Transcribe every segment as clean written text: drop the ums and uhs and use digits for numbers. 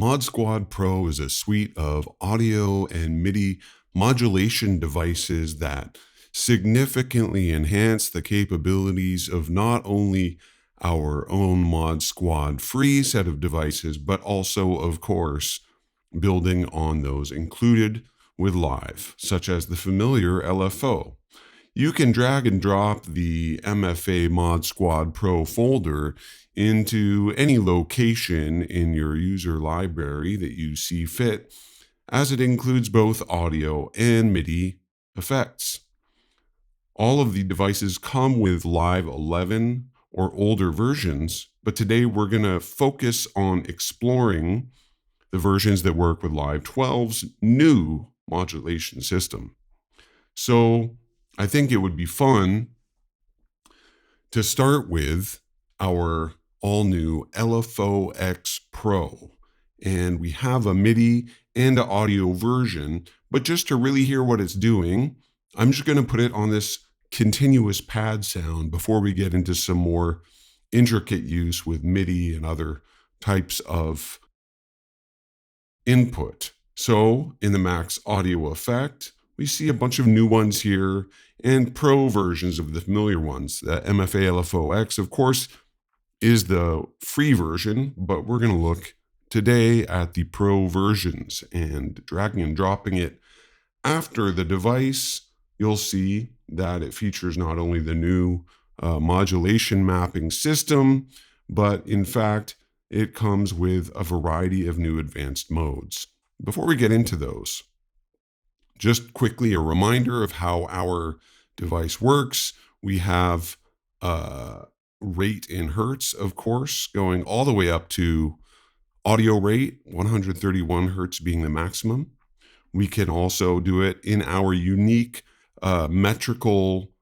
Mod Squad Pro is a suite of audio and MIDI modulation devices that significantly enhance the capabilities of not only our own Mod Squad free set of devices, but also, of course, building on those included with Live, such as the familiar LFO. You can drag and drop the MFA Mod Squad Pro folder into any location in your user library that you see fit, as it includes both audio and MIDI effects. All of the devices come with Live 11 or older versions, but today we're going to focus on exploring the versions that work with Live 12's new modulation system. So I think it would be fun to start with our all-new LFOx Pro. And we have a MIDI and an audio version, but just to really hear what it's doing, I'm just going to put it on this continuous pad sound before we get into some more intricate use with MIDI and other types of input. So in the max audio effect, we see a bunch of new ones here and pro versions of the familiar ones. The MFA LFOx, of course, is the free version, but we're going to look today at the pro versions, and dragging and dropping it after the device, you'll see that it features not only the new modulation mapping system, but in fact, it comes with a variety of new advanced modes. Before we get into those, just quickly a reminder of how our device works. We have rate in hertz, of course, going all the way up to audio rate, 131 hertz being the maximum. We can also do it in our unique metrical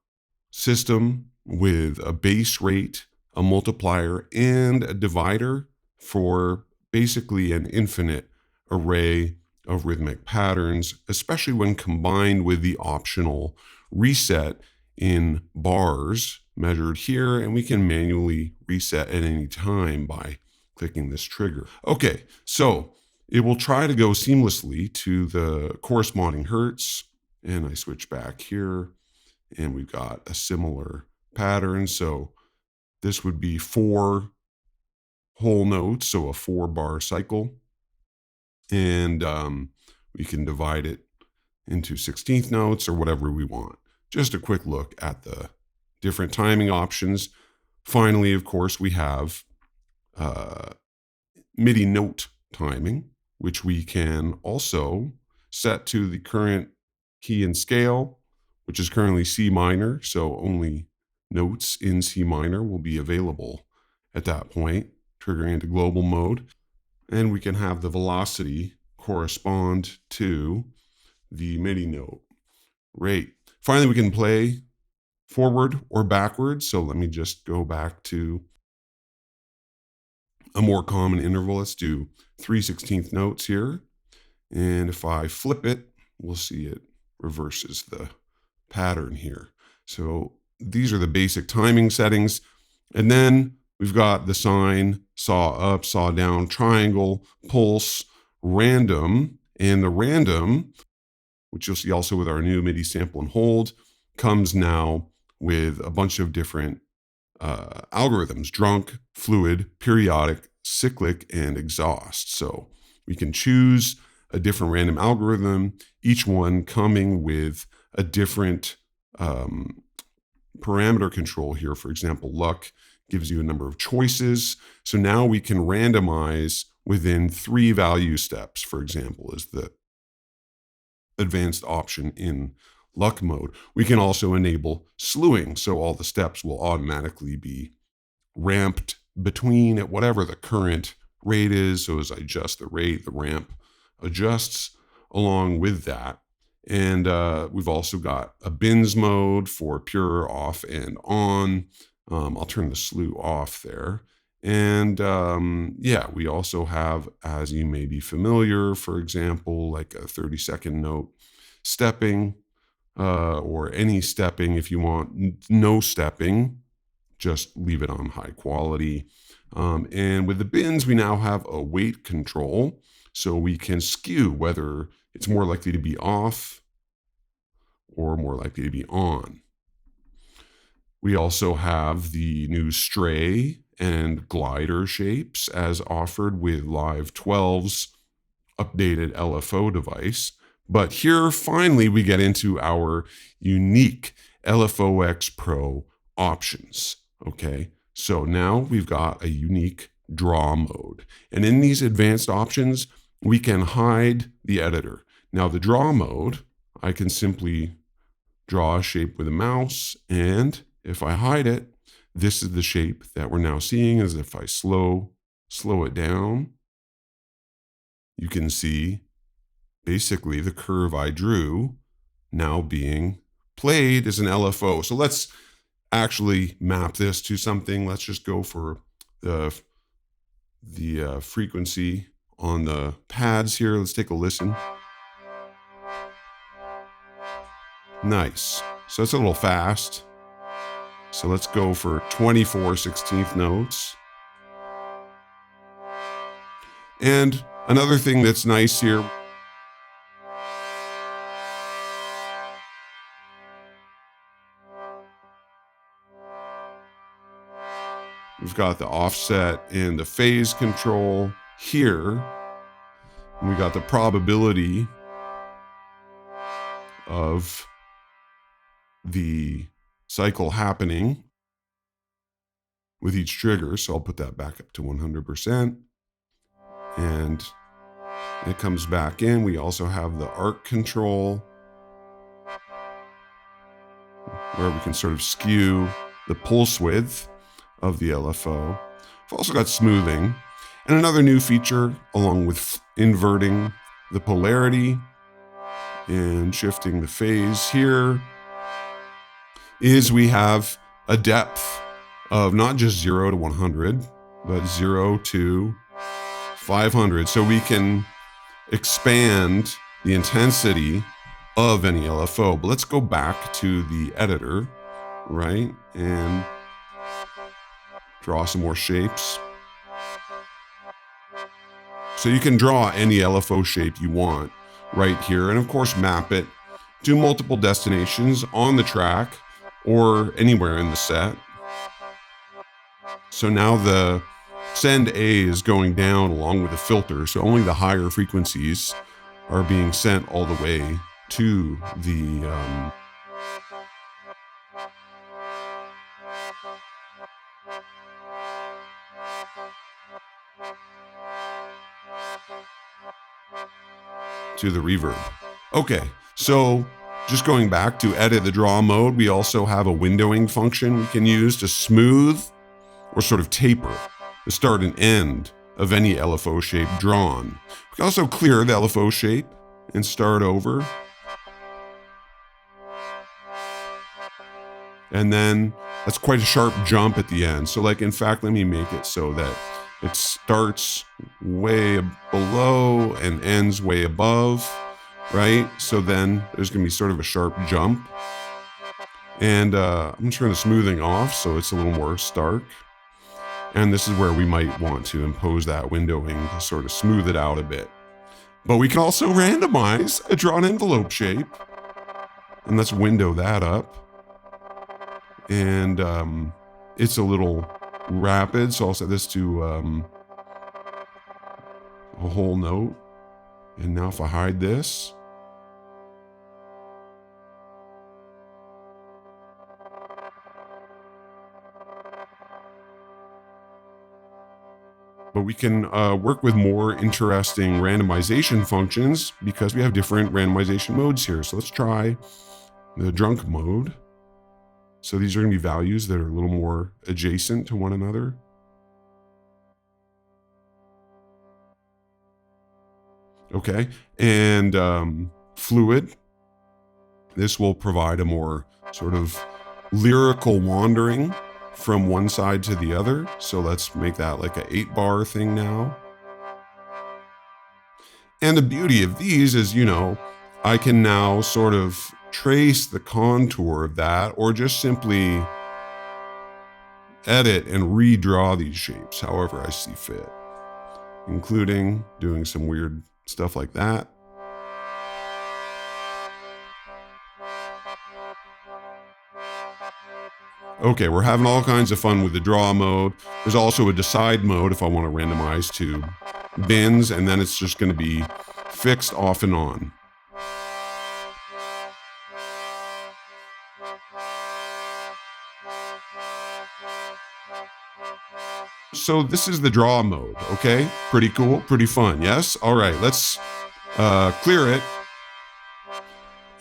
system with a base rate, a multiplier, and a divider for basically an infinite array of rhythmic patterns, especially when combined with the optional reset in bars measured here, and we can manually reset at any time by clicking this trigger. Okay, so it will try to go seamlessly to the corresponding hertz, and I switch back here, and we've got a similar pattern. So this would be 4 whole notes, so a 4-bar cycle. And we can divide it into 16th notes or whatever we want. Just a quick look at the different timing options. Finally, of course, we have MIDI note timing, which we can also set to the current key and scale, which is currently C minor, so only notes in C minor will be available at that point, triggering into global mode. And we can have the velocity correspond to the MIDI note rate. Finally, we can play forward or backwards. So let me just go back to a more common interval. Let's do 3/16 notes here. And if I flip it, we'll see it reverses the pattern here. So these are the basic timing settings. And then we've got the sine, saw up, saw down, triangle, pulse, random, and the random, which you'll see also with our new MIDI sample and hold, comes now with a bunch of different algorithms: drunk, fluid, periodic, cyclic, and exhaust. So we can choose a different random algorithm, each one coming with a different parameter control here. For example, luck gives you a number of choices. So now we can randomize within 3 value steps, for example, is the advanced option in luck mode. We can also enable slewing, so all the steps will automatically be ramped between at whatever the current rate is. So as I adjust the rate, the ramp adjusts along with that. And we've also got a bins mode for pure, off, and on. I'll turn the slew off there. And yeah, we also have, as you may be familiar, for example, like a 30-second note stepping, or any stepping. If you want no stepping, just leave it on high quality. And with the bins, we now have a weight control, so we can skew whether it's more likely to be off or more likely to be on. We also have the new stray and glider shapes as offered with Live 12's updated LFO device. But here, finally, we get into our unique LFOx Pro options, okay? So now we've got a unique draw mode. And in these advanced options, we can hide the editor. Now the draw mode, I can simply draw a shape with a mouse, and if I hide it, this is the shape that we're now seeing. As if I slow it down, you can see basically the curve I drew now being played as an LFO. So let's actually map this to something. Let's just go for the frequency on the pads here. Let's take a listen. Nice. So it's a little fast. So let's go for 24/16 notes. And another thing that's nice here, we've got the offset and the phase control here. And we got the probability of the cycle happening with each trigger. So I'll put that back up to 100%. And it comes back in. We also have the arc control, where we can sort of skew the pulse width of the LFO. We've also got smoothing. And another new feature, along with inverting the polarity and shifting the phase here, is we have a depth of not just 0 to 100, but 0 to 500. So we can expand the intensity of any LFO. But let's go back to the editor, right? And draw some more shapes. So you can draw any LFO shape you want right here. And of course, map it to multiple destinations on the track or anywhere in the set. So now the send A is going down along with the filter. So only the higher frequencies are being sent all the way to the reverb. Okay, so just going back to edit the draw mode, we also have a windowing function we can use to smooth or sort of taper the start and end of any LFO shape drawn. We can also clear the LFO shape and start over. And then that's quite a sharp jump at the end. So like, in fact, let me make it so that it starts way below and ends way above, right? So then there's gonna be sort of a sharp jump. And I'm gonna turn the smoothing off so it's a little more stark. And this is where we might want to impose that windowing to sort of smooth it out a bit. But we can also randomize a drawn envelope shape. And let's window that up. And it's a little rapid, so I'll set this to a whole note. And now if I hide this, but we can work with more interesting randomization functions because we have different randomization modes here. So let's try the drunk mode. So these are going to be values that are a little more adjacent to one another. Okay, and fluid. This will provide a more sort of lyrical wandering from one side to the other. So let's make that like an 8-bar thing now. And the beauty of these is, you know, I can now sort of trace the contour of that, or just simply edit and redraw these shapes however I see fit, including doing some weird stuff like that. Okay, we're having all kinds of fun with the draw mode. There's also a decide mode if I want to randomize to bins, and then it's just going to be fixed off and on. So this is the draw mode, okay? Pretty cool, pretty fun, yes? All right, let's clear it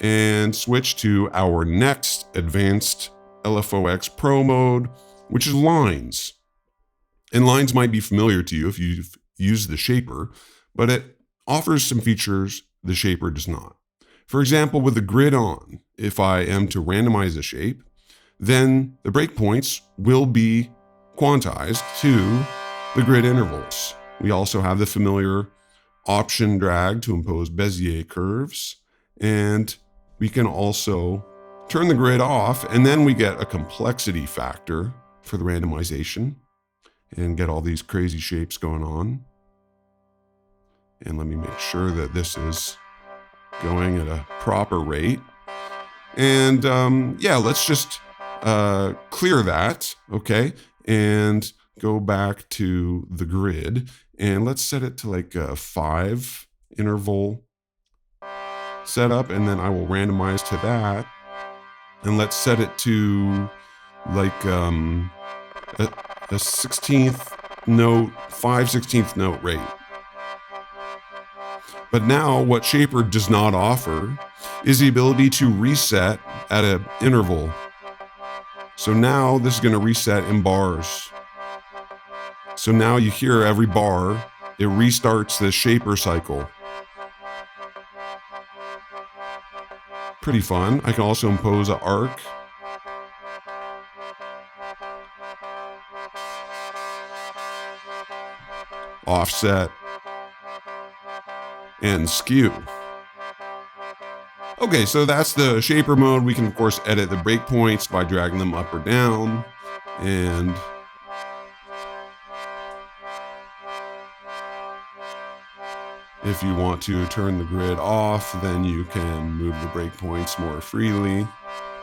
and switch to our next advanced LFOx Pro mode, which is lines. And lines might be familiar to you if you've used the shaper, but it offers some features the shaper does not. For example, with the grid on, if I am to randomize a shape, then the breakpoints will be quantized to the grid intervals. We also have the familiar option drag to impose Bezier curves, and we can also turn the grid off, and then we get a complexity factor for the randomization and get all these crazy shapes going on. And let me make sure that this is going at a proper rate. And yeah, let's just clear that, okay? And go back to the grid, and let's set it to like a 5 interval setup, and then I will randomize to that. And let's set it to like a 16th note, 5/16th note rate. But now what shaper does not offer is the ability to reset at an interval. So now this is going to reset in bars. So now you hear every bar, it restarts the shaper cycle. Pretty fun. I can also impose an arc. Offset. And skew. Okay, so that's the shaper mode. We can of course edit the breakpoints by dragging them up or down. And if you want to turn the grid off, then you can move the breakpoints more freely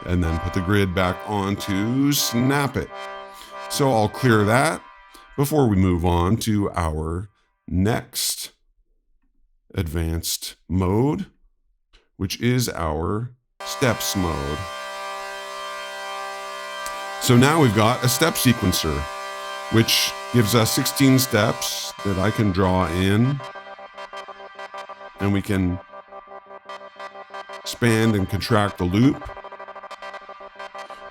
and then put the grid back on to snap it. So I'll clear that before we move on to our next advanced mode, which is our steps mode. So now we've got a step sequencer, which gives us 16 steps that I can draw in. And we can expand and contract the loop.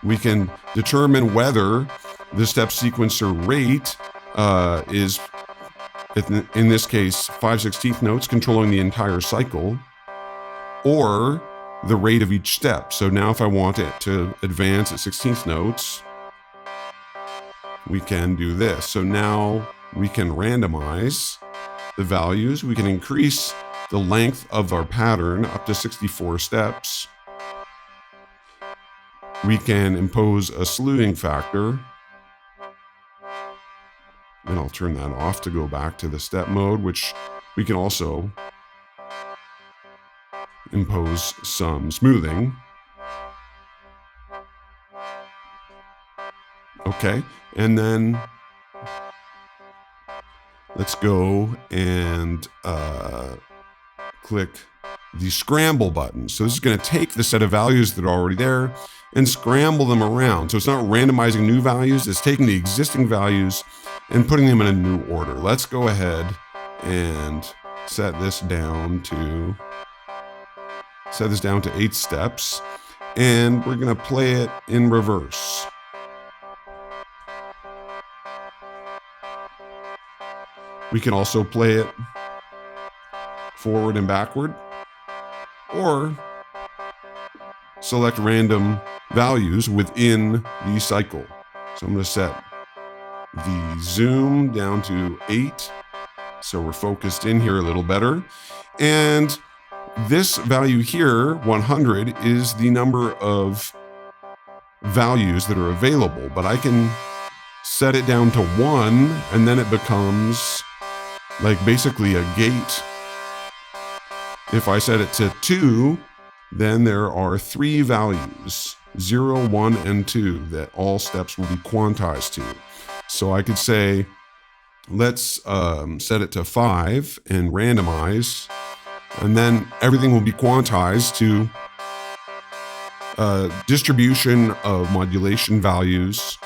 We can determine whether the step sequencer rate is, in this case, 5/16th notes controlling the entire cycle, or the rate of each step. So now if I want it to advance at 16th notes, we can do this. So now we can randomize the values. We can increase the length of our pattern up to 64 steps. We can impose a slewing factor. And I'll turn that off to go back to the step mode, which we can also impose some smoothing. Okay, and then let's go and click the scramble button. So this is going to take the set of values that are already there and scramble them around. So it's not randomizing new values, it's taking the existing values and putting them in a new order. Let's go ahead and set this down to 8 steps, and we're going to play it in reverse. We can also play it forward and backward, or select random values within the cycle. So I'm going to set the zoom down to 8, so we're focused in here a little better. And this value here, 100, is the number of values that are available, but I can set it down to 1, and then it becomes like basically a gate. If I set it to 2, then there are 3 values, 0, 1, and 2, that all steps will be quantized to. So I could say, let's set it to 5 and randomize, and then everything will be quantized to distribution of modulation values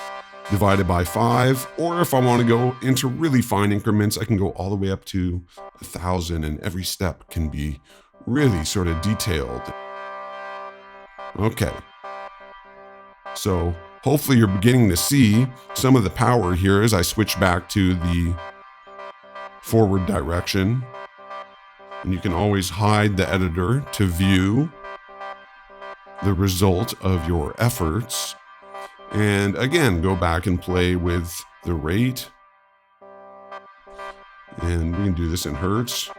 divided by 5, or if I want to go into really fine increments, I can go all the way up to 1,000, and every step can be really sort of detailed. Okay, so hopefully you're beginning to see some of the power here as I switch back to the forward direction. And you can always hide the editor to view the result of your efforts. And again, go back and play with the rate. And we can do this in hertz.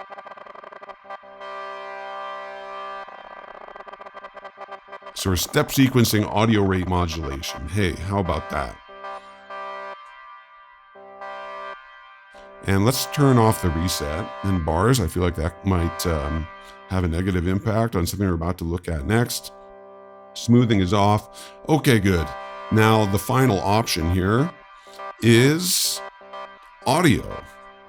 So we're step sequencing audio rate modulation. Hey, how about that? And let's turn off the reset in bars. I feel like that might have a negative impact on something we're about to look at next. Smoothing is off. Okay, good. Now the final option here is audio.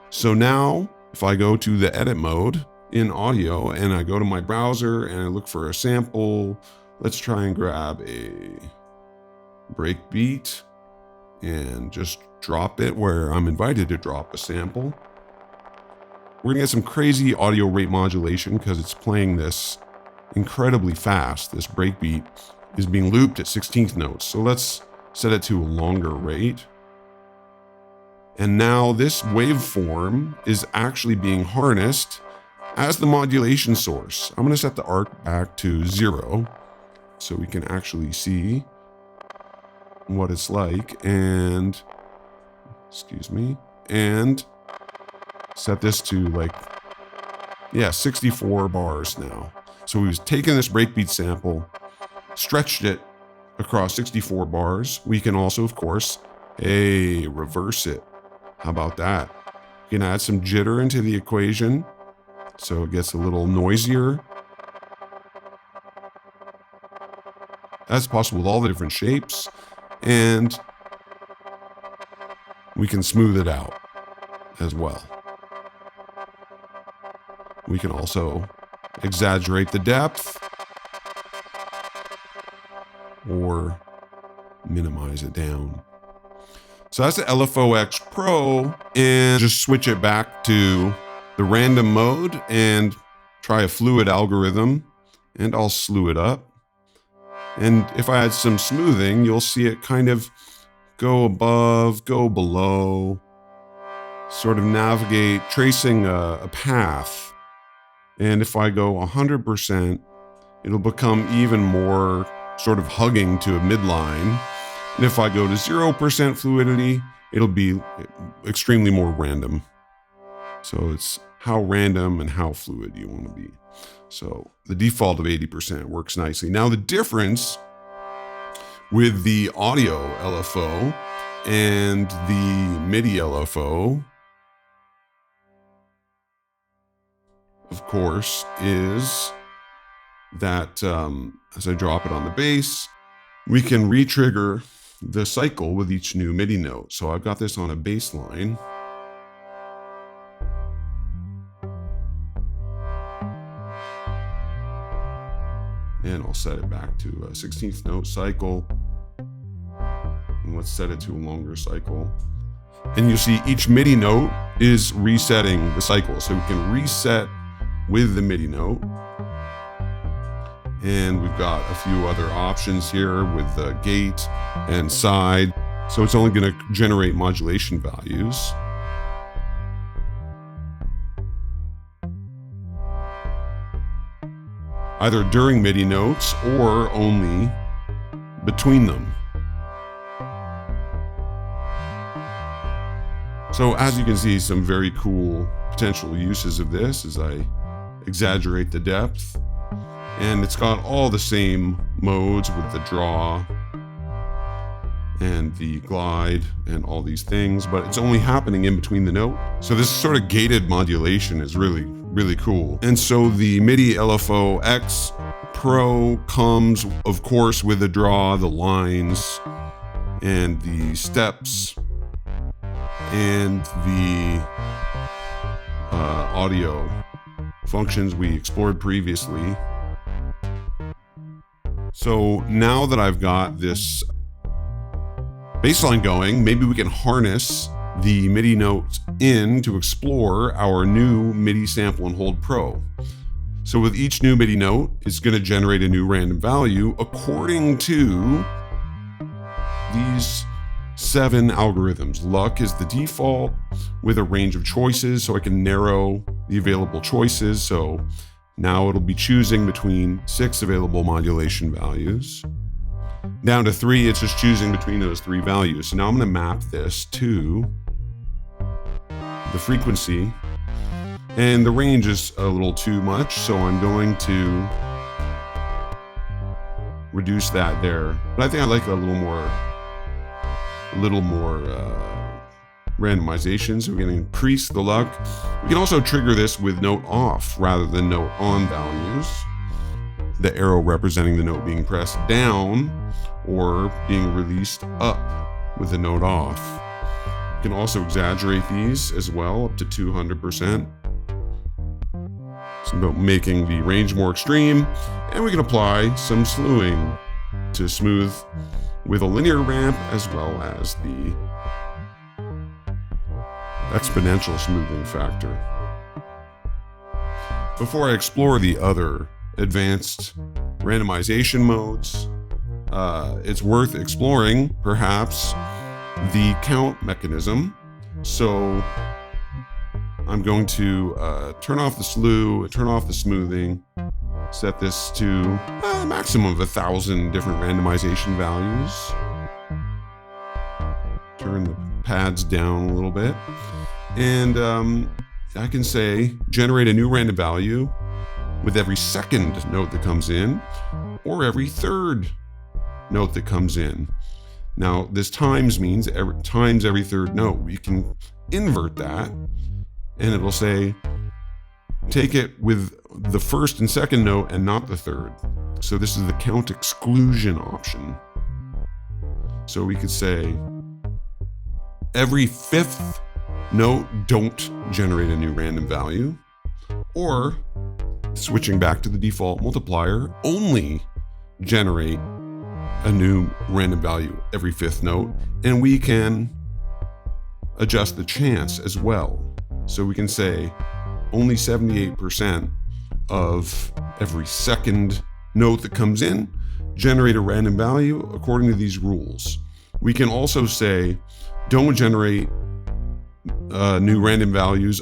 So now if I go to the edit mode in audio and I go to my browser and I look for a sample, let's try and grab a breakbeat and just drop it where I'm invited to drop a sample. We're gonna get some crazy audio rate modulation because it's playing this incredibly fast. This breakbeat is being looped at 16th notes. So let's set it to a longer rate. And now this waveform is actually being harnessed as the modulation source. I'm gonna set the arc back to 0 so we can actually see what it's like, and and set this to like, 64 bars now. So we've taken this breakbeat sample, stretched it across 64 bars. We can also, of course, reverse it. How about that? You can add some jitter into the equation so it gets a little noisier. That's possible with all the different shapes, and we can smooth it out as well. We can also exaggerate the depth or minimize it down. So that's the LFOx Pro, and just switch it back to the random mode and try a fluid algorithm, and I'll slew it up. And if I add some smoothing, you'll see it kind of go above, go below, sort of navigate, tracing a path. And if I go 100%, it'll become even more sort of hugging to a midline. And if I go to 0% fluidity, it'll be extremely more random. So it's how random and how fluid you want to be. So the default of 80% works nicely. Now the difference with the audio LFO and the MIDI LFO, of course, is that as I drop it on the bass, we can re-trigger the cycle with each new MIDI note. So I've got this on a bass line. And I'll set it back to a 16th note cycle. And let's set it to a longer cycle. And you see each MIDI note is resetting the cycle. So we can reset with the MIDI note. And we've got a few other options here with the gate and side. So it's only going to generate modulation values. Either during MIDI notes or only between them. So as you can see, some very cool potential uses of this as I exaggerate the depth. And it's got all the same modes with the draw and the glide and all these things, but it's only happening in between the note. So this sort of gated modulation is really, really cool. And so the MIDI LFOx Pro comes, of course, with the draw, the lines, and the steps, and the audio functions we explored previously. So now that I've got this baseline going, maybe we can harness the MIDI notes in to explore our new MIDI Sample and Hold Pro. So with each new MIDI note, it's going to generate a new random value according to these 7 algorithms. Luck is the default with a range of choices, so I can narrow the available choices. So now it'll be choosing between 6 available modulation values. Down to 3, it's just choosing between those 3 values. So now I'm going to map this to the frequency, and the range is a little too much, so I'm going to reduce that there. But I think I like a little more randomization, so we can increase the luck. We can also trigger this with note off rather than note on values. The arrow representing the note being pressed down or being released up with the note off. You can also exaggerate these as well, up to 200%. It's about making the range more extreme, and we can apply some slewing to smooth with a linear ramp as well as the exponential smoothing factor. Before I explore the other advanced randomization modes, it's worth exploring perhaps the count mechanism. So I'm going to turn off the slew, turn off the smoothing, set this to a maximum of 1,000 different randomization values. Turn the pads down a little bit. And I can say, generate a new random value with every second note that comes in, or every third note that comes in. Now, this times means times every third note. We can invert that, and it will say, take it with the first and second note and not the third. So this is the count exclusion option. So we could say, every 5th note, don't generate a new random value, or switching back to the default multiplier, only generate a new random value every 5th note, and we can adjust the chance as well. So we can say only 78% of every second note that comes in, generate a random value according to these rules. We can also say, don't generate new random values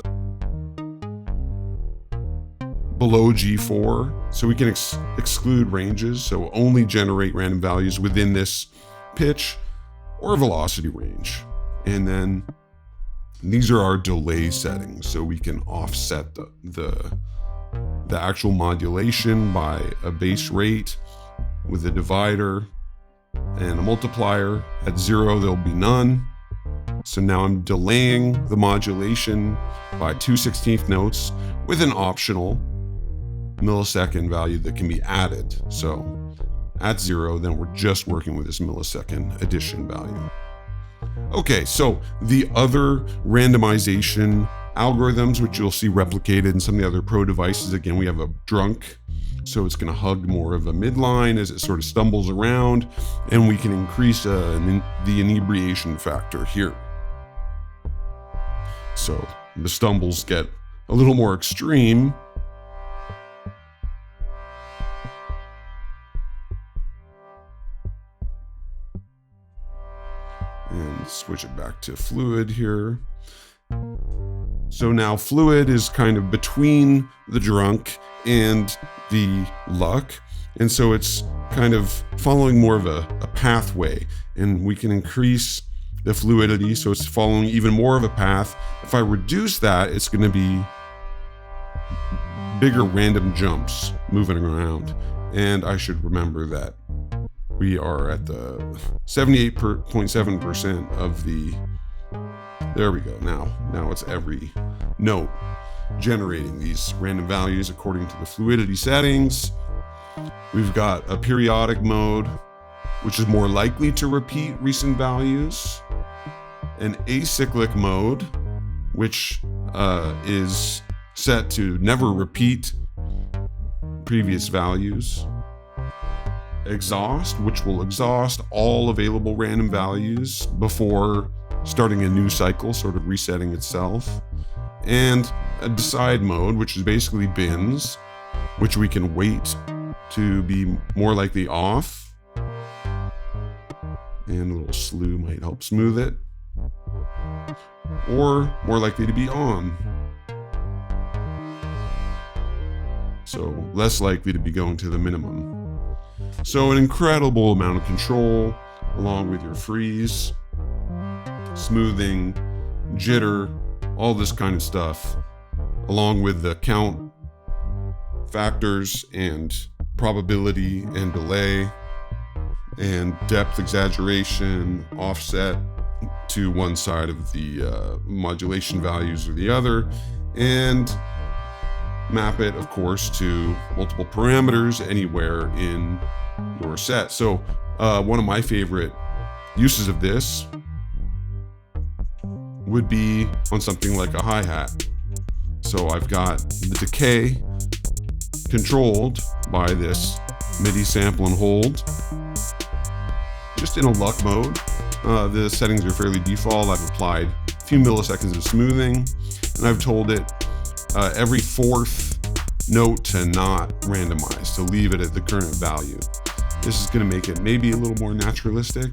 below G4, so we can exclude ranges, so only generate random values within this pitch or velocity range. And then these are our delay settings, so we can offset the actual modulation by a base rate with a divider and a multiplier. At 0, there'll be none. So now I'm delaying the modulation by 2/16 notes with an optional millisecond value that can be added. So at 0, then we're just working with this millisecond addition value. Okay, so the other randomization algorithms, which you'll see replicated in some of the other Pro devices, again, we have a drunk, so it's going to hug more of a midline as it sort of stumbles around, and we can increase the inebriation factor here. So the stumbles get a little more extreme. And switch it back to fluid here. So now fluid is kind of between the drunk and the luck. And so it's kind of following more of a pathway, and we can increase the fluidity so it's following even more of a path. If I reduce that, it's going to be bigger random jumps moving around. And I should remember that We are at the 78.7% of the, there we go. Now it's every note generating these random values according to the fluidity settings. We've got a periodic mode, which is more likely to repeat recent values. An acyclic mode, which is set to never repeat previous values. Exhaust, which will exhaust all available random values before starting a new cycle, sort of resetting itself. And a decide mode, which is basically bins, which we can wait to be more likely off. And a little slew might help smooth it. Or more likely to be on. So less likely to be going to the minimum. So an incredible amount of control along with your freeze, smoothing, jitter, all this kind of stuff, along with the count factors and probability and delay and depth exaggeration, offset to one side of the modulation values or the other, and map it, of course, to multiple parameters anywhere in your set. So one of my favorite uses of this would be on something like a hi-hat. So I've got the decay controlled by this MIDI sample and hold, just in a luck mode. The settings are fairly default. I've applied a few milliseconds of smoothing, and I've told it every fourth note to not randomize, to leave it at the current value. This is going to make it maybe a little more naturalistic.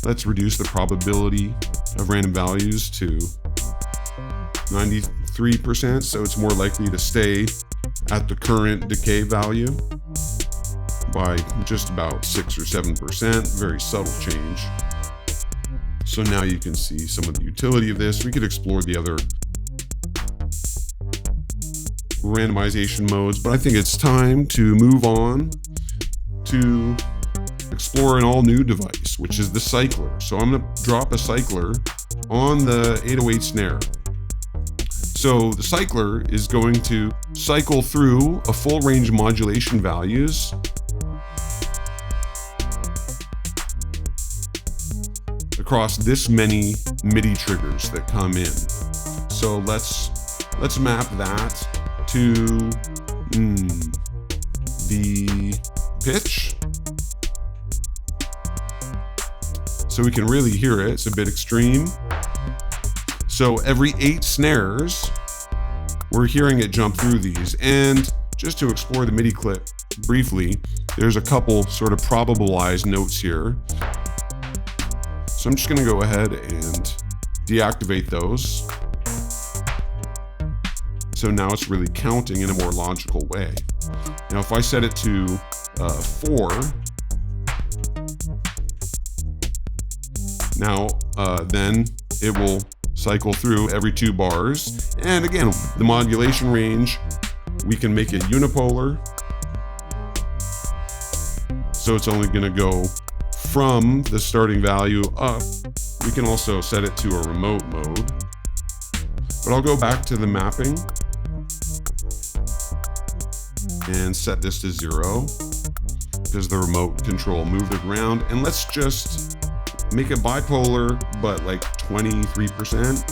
Let's reduce the probability of random values to 93%, so it's more likely to stay at the current decay value by just about 6 or 7%, very subtle change. So now you can see some of the utility of this. We could explore the other randomization modes, but I think it's time to move on to explore an all new device, which is the cycler. So I'm going to drop a cycler on the 808 snare. So the cycler is going to cycle through a full range of modulation values across this many MIDI triggers that come in. So let's map that to the pitch, so we can really hear it. It's a bit extreme. So every 8 snares, we're hearing it jump through these. And just to explore the MIDI clip briefly, there's a couple sort of probabilized notes here. So I'm just going to go ahead and deactivate those. So now it's really counting in a more logical way. Now, if I set it to 4, now then it will cycle through every 2 bars. And again, the modulation range, we can make it unipolar. So it's only going to go from the starting value up. We can also set it to a remote mode. But I'll go back to the mapping and set this to 0 because the remote control moved it around. And let's just make it bipolar, but like 23%.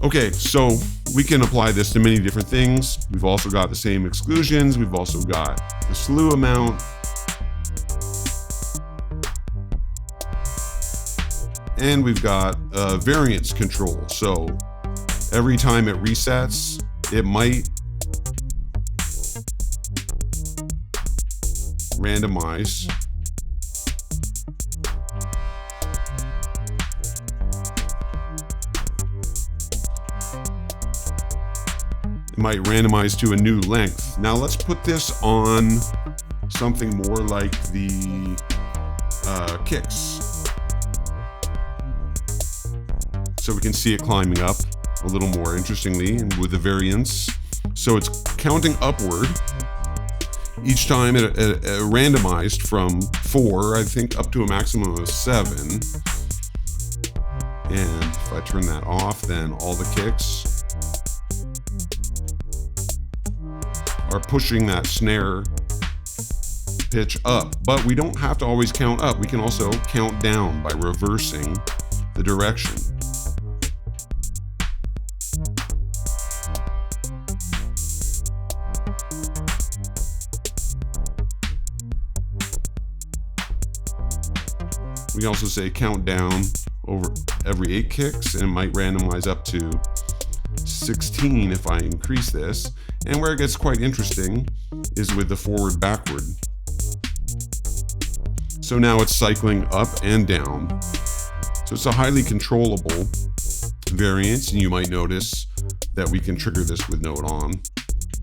Okay, so we can apply this to many different things. We've also got the same exclusions. We've also got the slew amount. And we've got variance control. So every time it resets, it might randomize. It might randomize to a new length. Now let's put this on something more like the kicks. So we can see it climbing up. a little more interestingly with the variance. So it's counting upward. Each time it randomized from 4, I think, up to a maximum of 7. And if I turn that off, then all the kicks are pushing that snare pitch up. But we don't have to always count up. We can also count down by reversing the direction. We can also say count down over every 8 kicks, and it might randomize up to 16 if I increase this. And where it gets quite interesting is with the forward backward. So now it's cycling up and down. So it's a highly controllable variance, and you might notice that we can trigger this with note on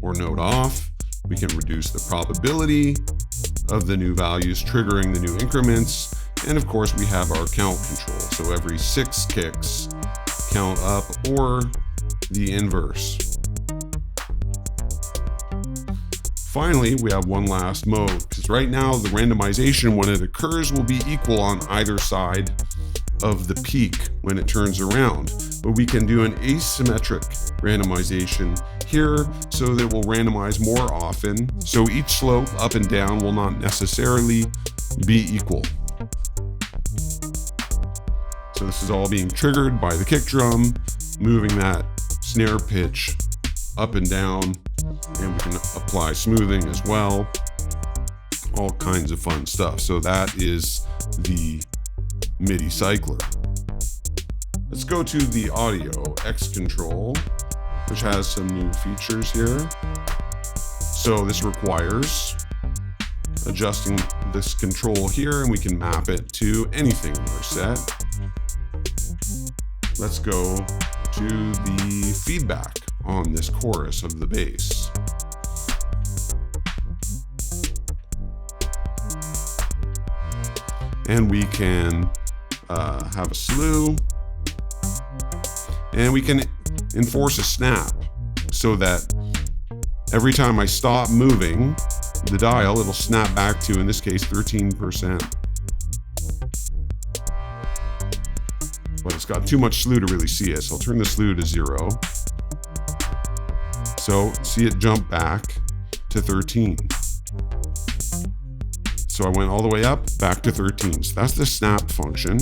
or note off. We can reduce the probability of the new values triggering the new increments. And of course, we have our count control. So every 6 kicks, count up, or the inverse. Finally, we have one last mode, because right now the randomization, when it occurs, will be equal on either side of the peak when it turns around. But we can do an asymmetric randomization here, so that it will randomize more often. So each slope up and down will not necessarily be equal. So this is all being triggered by the kick drum, moving that snare pitch up and down, and we can apply smoothing as well. All kinds of fun stuff. So that is the MIDI Cycler. Let's go to the audio X-Control, which has some new features here. So this requires adjusting this control here, and we can map it to anything in our set. Let's go to the feedback on this chorus of the bass. And we can have a slew, and we can enforce a snap so that every time I stop moving the dial, it'll snap back to, in this case, 13%. But it's got too much slew to really see it, so I'll turn the slew to 0. So see it jump back to 13. So I went all the way up, back to 13. So that's the snap function.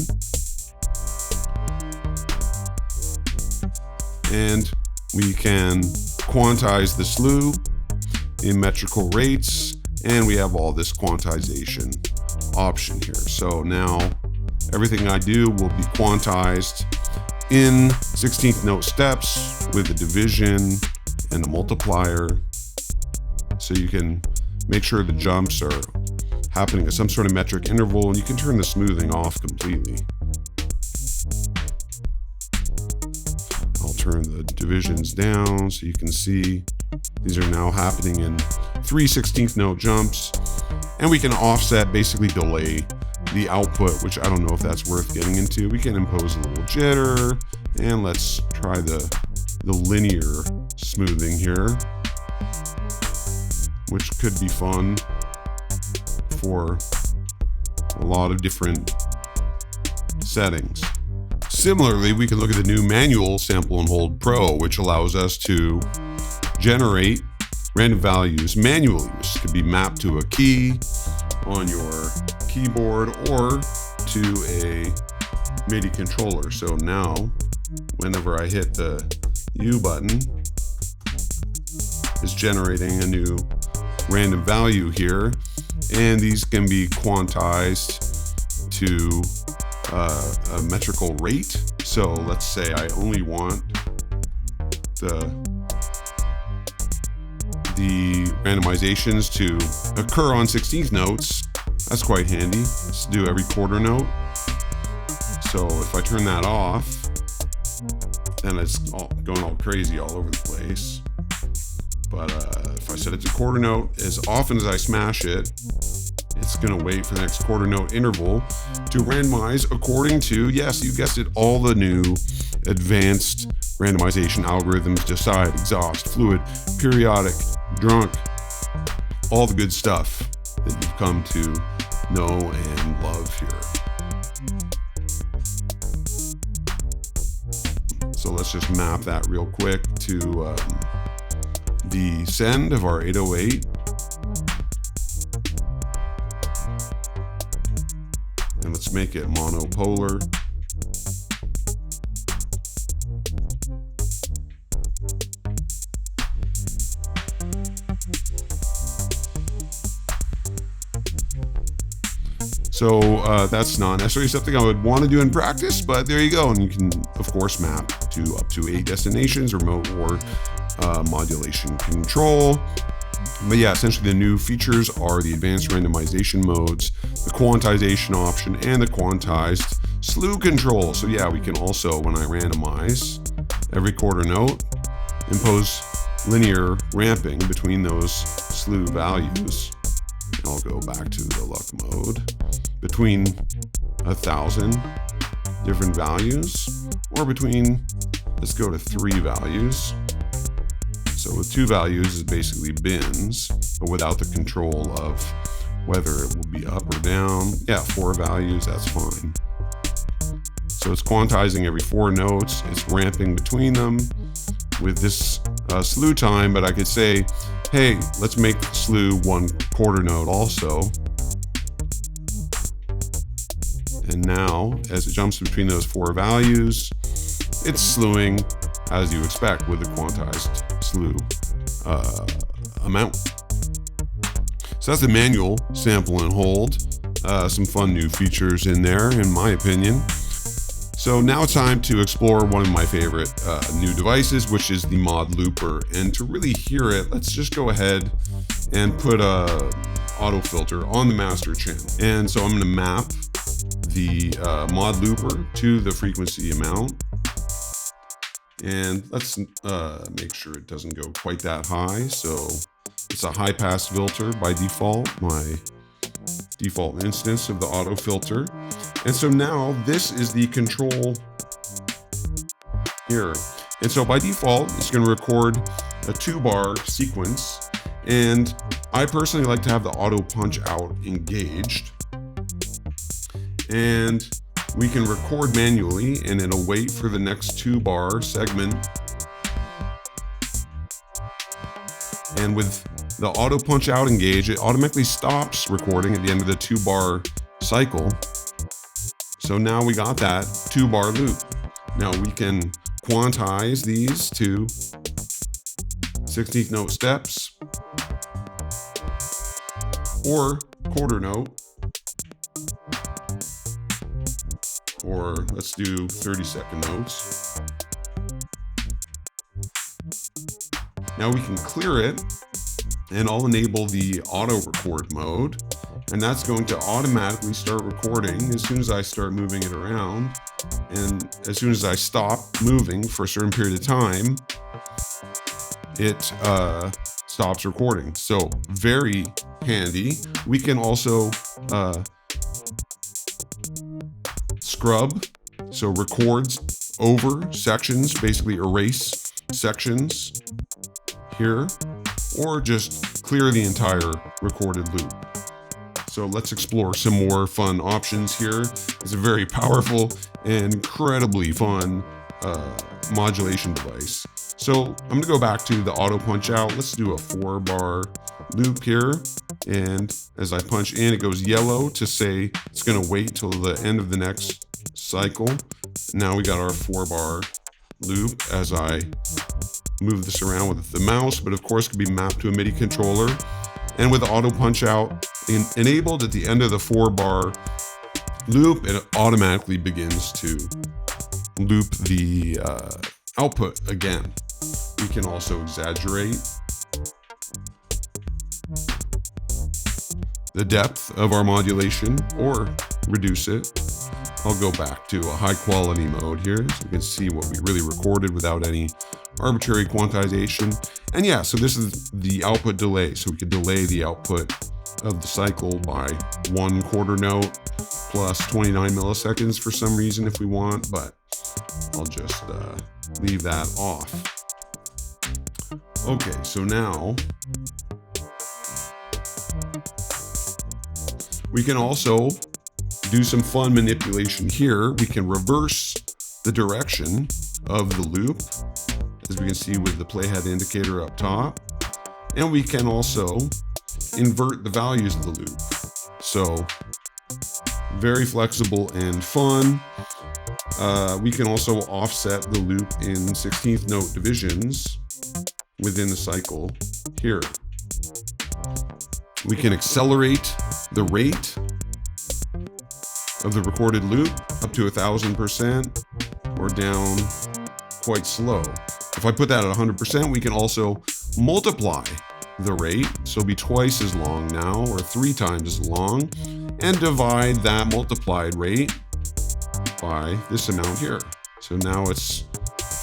And we can quantize the slew in metrical rates, and we have all this quantization option here. So now everything I do will be quantized in 16th note steps with a division and a multiplier. So you can make sure the jumps are happening at some sort of metric interval, and you can turn the smoothing off completely. I'll turn the divisions down so you can see these are now happening in 3 16th note jumps, and we can offset, basically delay the output, which I don't know if that's worth getting into. We can impose a little jitter, and let's try the linear smoothing here, which could be fun for a lot of different settings. Similarly, we can look at the new manual Sample and Hold Pro, which allows us to generate random values manually, which could be mapped to a key on your keyboard or to a MIDI controller. So now, whenever I hit the U button, it's generating a new random value here, and these can be quantized to a metrical rate. So let's say I only want the randomizations to occur on 16th notes. That's quite handy. Let's do every quarter note. So if I turn that off, then it's going all crazy all over the place. But if I set it to quarter note, as often as I smash it, it's going to wait for the next quarter note interval to randomize according to, yes, you guessed it, all the new advanced randomization algorithms, decide, exhaust, fluid, periodic, drunk, all the good stuff that you've come to know and love here. So let's just map that real quick to the send of our 808. And let's make it monopolar. So that's not necessarily something I would want to do in practice, but there you go. And you can, of course, map to up to 8 destinations, remote or modulation control. But yeah, essentially the new features are the advanced randomization modes, the quantization option, and the quantized slew control. So yeah, we can also, when I randomize every quarter note, impose linear ramping between those slew values. I'll go back to the luck mode. Between 1,000 different values, or between, let's go to 3 values. So with 2 values is basically bins, but without the control of whether it will be up or down. Yeah, 4 values, that's fine. So it's quantizing every 4 notes. It's ramping between them with this slew time, but I could say, hey, let's make slew 1 quarter note also. And now, as it jumps between those 4 values, it's slewing as you expect with the quantized slew amount. So that's the manual sample and hold. Some fun new features in there, in my opinion. So now it's time to explore one of my favorite new devices, which is the Mod Looper. And to really hear it, let's just go ahead and put a auto filter on the master channel. And so I'm going to map the Mod Looper to the frequency amount. And let's make sure it doesn't go quite that high. So it's a high pass filter by default, my default instance of the auto filter. And so now this is the control here. And so by default, it's going to record a 2-bar sequence. And I personally like to have the auto punch out engaged. And we can record manually, and it'll wait for the next 2-bar segment. And with the auto punch out engaged, it automatically stops recording at the end of the 2-bar cycle. So now we got that 2-bar loop. Now we can quantize these to 16th note steps or quarter note, or let's do 30-second notes. Now we can clear it, and I'll enable the auto record mode, and that's going to automatically start recording as soon as I start moving it around. And as soon as I stop moving for a certain period of time, it stops recording. So very handy. We can also scrub, so records over sections, basically erase sections here, or just clear the entire recorded loop. So let's explore some more fun options here. It's a very powerful and incredibly fun modulation device. So I'm gonna go back to the auto punch out. Let's do a 4-bar loop here. And as I punch in, it goes yellow to say it's gonna wait till the end of the next cycle. Now we got our 4-bar loop as I move this around with the mouse, but of course it can be mapped to a MIDI controller. And with the auto punch out enabled at the end of the 4-bar loop, it automatically begins to loop the output again. We can also exaggerate the depth of our modulation or reduce it. I'll go back to a high quality mode here so we can see what we really recorded without any arbitrary quantization. And yeah, so this is the output delay. So we could delay the output of the cycle by 1 quarter note plus 29 milliseconds for some reason if we want, but I'll just leave that off. Okay, so now we can also do some fun manipulation here. We can reverse the direction of the loop, as we can see with the playhead indicator up top. And we can also invert the values of the loop. So very flexible and fun. We can also offset the loop in 16th note divisions within the cycle here. We can accelerate the rate of the recorded loop up to 1000% or down quite slow. If I put that at 100%, we can also multiply the rate, so it'll be twice as long now, or 3 times as long, and divide that multiplied rate by this amount here. So now it's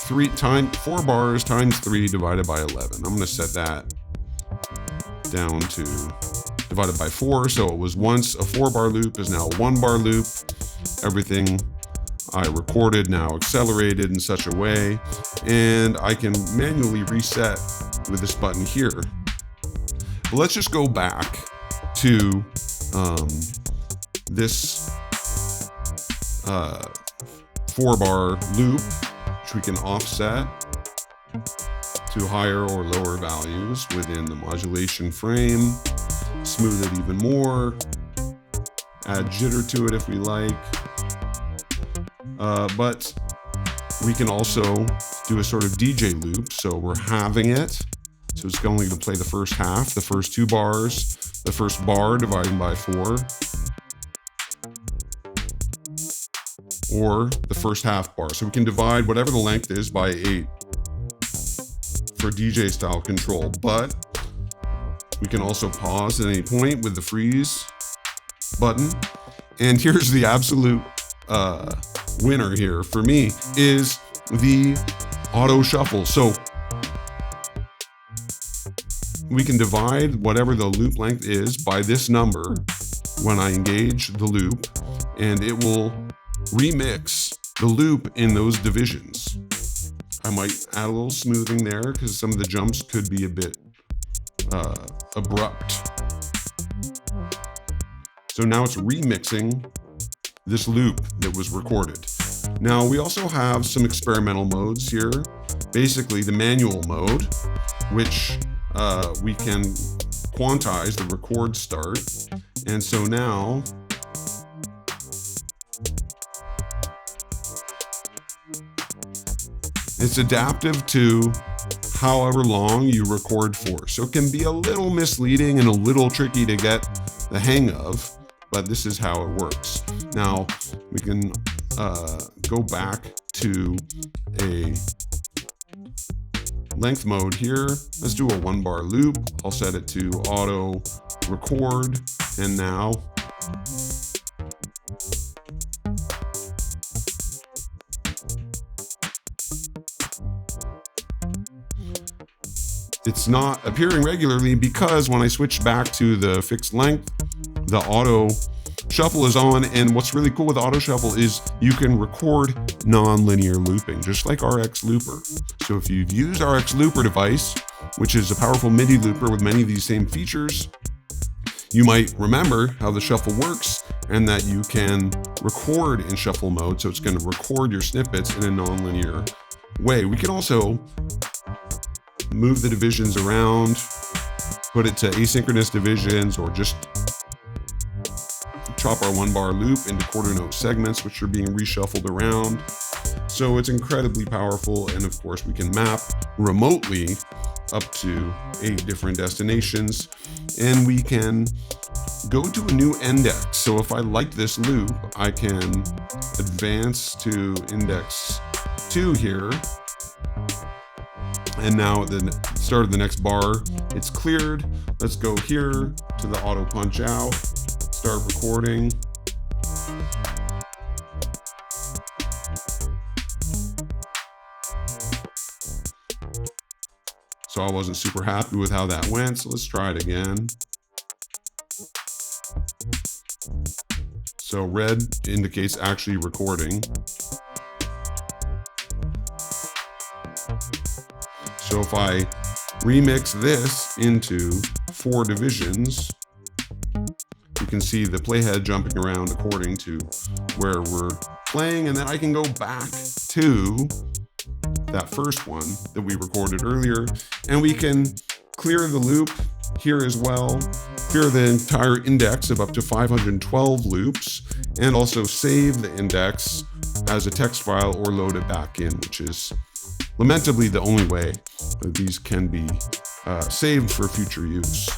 4 bars times 3 divided by 11. I'm going to set that down to divided by 4. So it was once a 4-bar loop is now a 1-bar loop. Everything I recorded now accelerated in such a way, and I can manually reset with this button here. But let's just go back to this 4-bar loop, which we can offset to higher or lower values within the modulation frame, smooth it even more, add jitter to it if we like. But we can also do a sort of DJ loop. So we're halving it. So it's only going to play the first half, the first 2 bars, the first bar divided by 4, or the first half bar. So we can divide whatever the length is by 8 for DJ style control, but we can also pause at any point with the freeze button. And here's the absolute winner here for me is the auto shuffle. So we can divide whatever the loop length is by this number when I engage the loop, and it will remix the loop in those divisions. I might add a little smoothing there because some of the jumps could be a bit abrupt. So now it's remixing this loop that was recorded. Now we also have some experimental modes here. Basically the manual mode, which we can quantize the record start. And so now it's adaptive to however long you record for. So it can be a little misleading and a little tricky to get the hang of, but this is how it works. Now we can go back to a length mode here. Let's do a 1-bar loop. I'll set it to auto record, and now it's not appearing regularly because when I switch back to the fixed length, the auto shuffle is on. And what's really cool with auto shuffle is you can record non-linear looping, just like RX Looper. So if you've used RX Looper device, which is a powerful MIDI looper with many of these same features, you might remember how the shuffle works and that you can record in shuffle mode. So it's going to record your snippets in a non-linear way. We can also move the divisions around, put it to asynchronous divisions, or just chop our 1-bar loop into quarter note segments, which are being reshuffled around. So it's incredibly powerful. And of course we can map remotely up to 8 different destinations, and we can go to a new index. So if I like this loop, I can advance to index 2 here. And now at the start of the next bar, it's cleared. Let's go here to the auto punch out, start recording. So I wasn't super happy with how that went, so let's try it again. So red indicates actually recording. So if I remix this into 4 divisions, you can see the playhead jumping around according to where we're playing, and then I can go back to that first one that we recorded earlier, and we can clear the loop here as well, clear the entire index of up to 512 loops, and also save the index as a text file or load it back in, which is lamentably the only way that these can be saved for future use.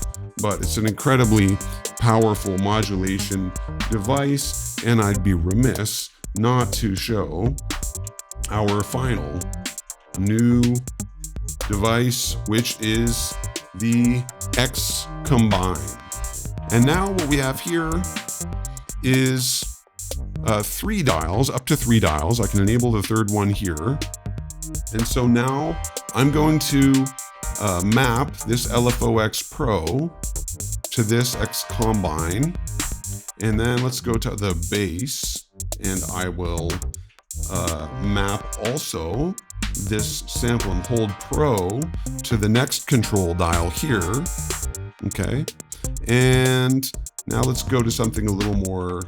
But it's an incredibly powerful modulation device, and I'd be remiss not to show our final new device, which is the X-Combine. And now what we have here is 3 dials, up to 3 dials. I can enable the third one here. And so now I'm going to map this LFOx Pro to this X-Combine. And then let's go to the bass, and I will map also this Sample and Hold Pro to the next control dial here. Okay. And now let's go to something a little more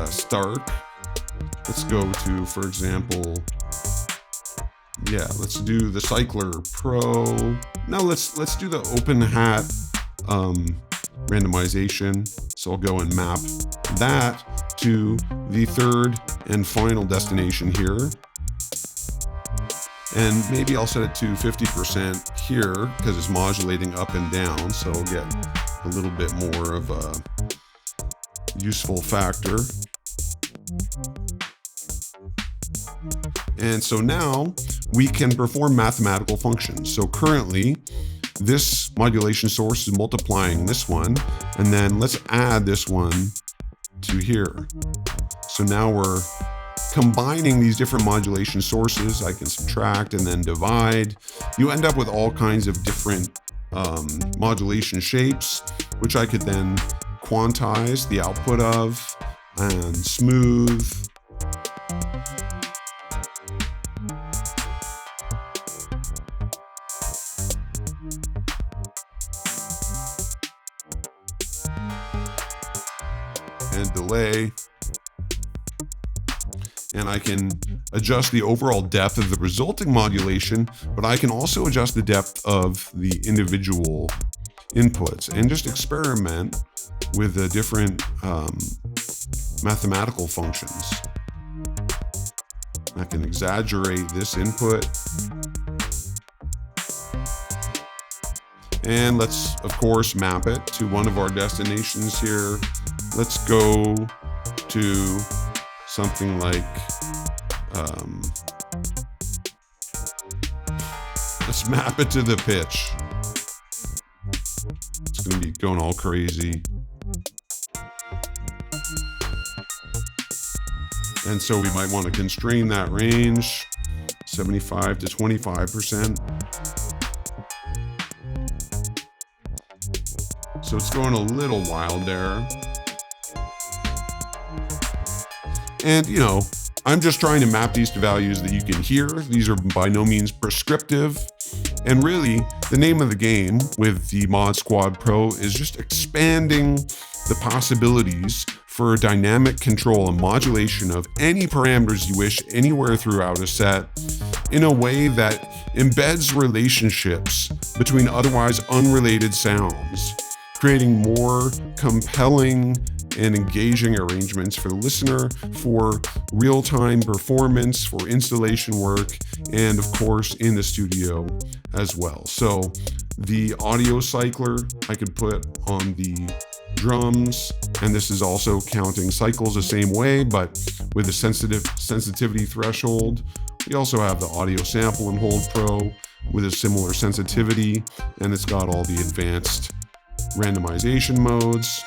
stark. Let's go to, for example, let's do the Cycler Pro. Now let's do the open hat randomization. So I'll go and map that to the third and final destination here. And maybe I'll set it to 50% here because it's modulating up and down. So I'll get a little bit more of a useful factor. And so now we can perform mathematical functions. So currently, this modulation source is multiplying this one, and then let's add this one to here. So now we're combining these different modulation sources. I can subtract and then divide. You end up with all kinds of different modulation shapes, which I could then quantize the output of and smooth. And delay. And I can adjust the overall depth of the resulting modulation, but I can also adjust the depth of the individual inputs and just experiment with the different mathematical functions. I can exaggerate this input. And let's, of course, map it to one of our destinations here. Let's go to something like, let's map it to the pitch. It's going to be going all crazy. And so we might want to constrain that range, 75 to 25%. So it's going a little wild there. And, you know, I'm just trying to map these to values that you can hear. These are by no means prescriptive. And really, the name of the game with the Mod Squad Pro is just expanding the possibilities for dynamic control and modulation of any parameters you wish anywhere throughout a set in a way that embeds relationships between otherwise unrelated sounds, creating more compelling and engaging arrangements for the listener, for real-time performance, for installation work, and of course in the studio as well. So the audio cycler I could put on the drums, and this is also counting cycles the same way, but with a sensitivity threshold. We also have the Audio Sample and Hold Pro with a similar sensitivity, and it's got all the advanced randomization modes.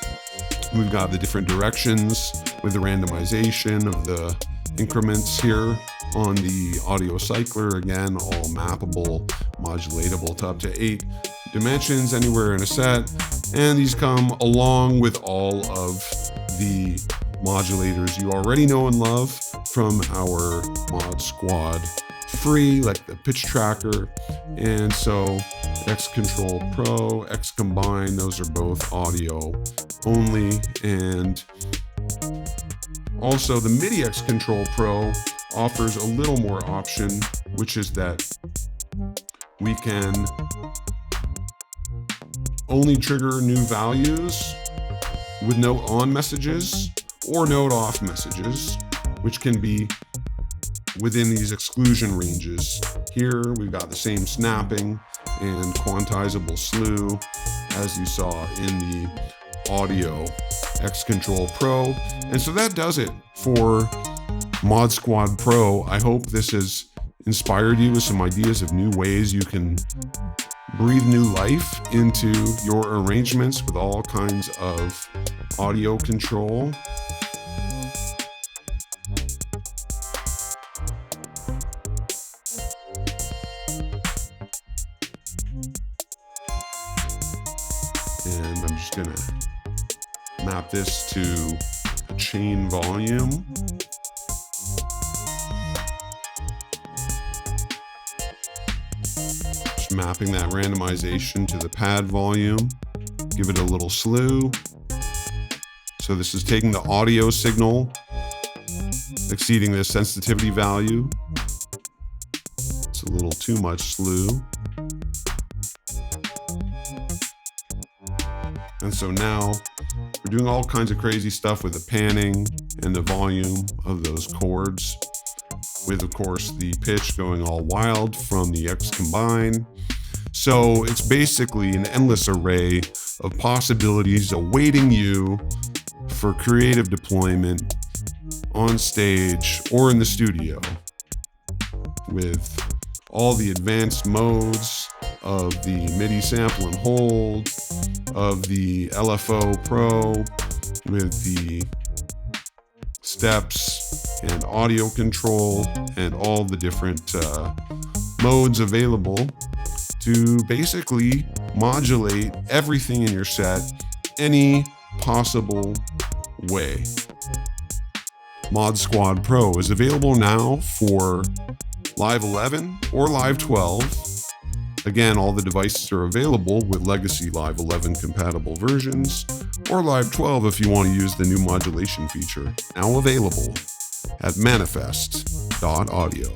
We've got the different directions with the randomization of the increments here on the audio cycler. Again, all mappable, modulatable to up to 8 dimensions anywhere in a set. And these come along with all of the modulators you already know and love from our Mod Squad free, like the pitch tracker. And so X-Control Pro, X-Combine, those are both audio only. And also the MIDI X-Control Pro offers a little more option, which is that we can only trigger new values with note on messages or note off messages, which can be within these exclusion ranges. Here we've got the same snapping and quantizable slew as you saw in the audio X-Control Pro. And so that does it for Mod Squad Pro. I hope this has inspired you with some ideas of new ways you can breathe new life into your arrangements with all kinds of audio control. And I'm just gonna map this to a chain volume. Just mapping that randomization to the pad volume. Give it a little slew. So this is taking the audio signal, exceeding the sensitivity value. It's a little too much slew. And so now we're doing all kinds of crazy stuff with the panning and the volume of those chords, with of course the pitch going all wild from the X-Combine. So it's basically an endless array of possibilities awaiting you for creative deployment on stage or in the studio, with all the advanced modes of the MIDI sample and hold, of the LFO Pro, with the steps and audio control and all the different modes available to basically modulate everything in your set any possible way. Mod Squad Pro is available now for Live 11 or Live 12. Again, all the devices are available with legacy Live 11 compatible versions, or Live 12 if you want to use the new modulation feature, now available at manifest.audio.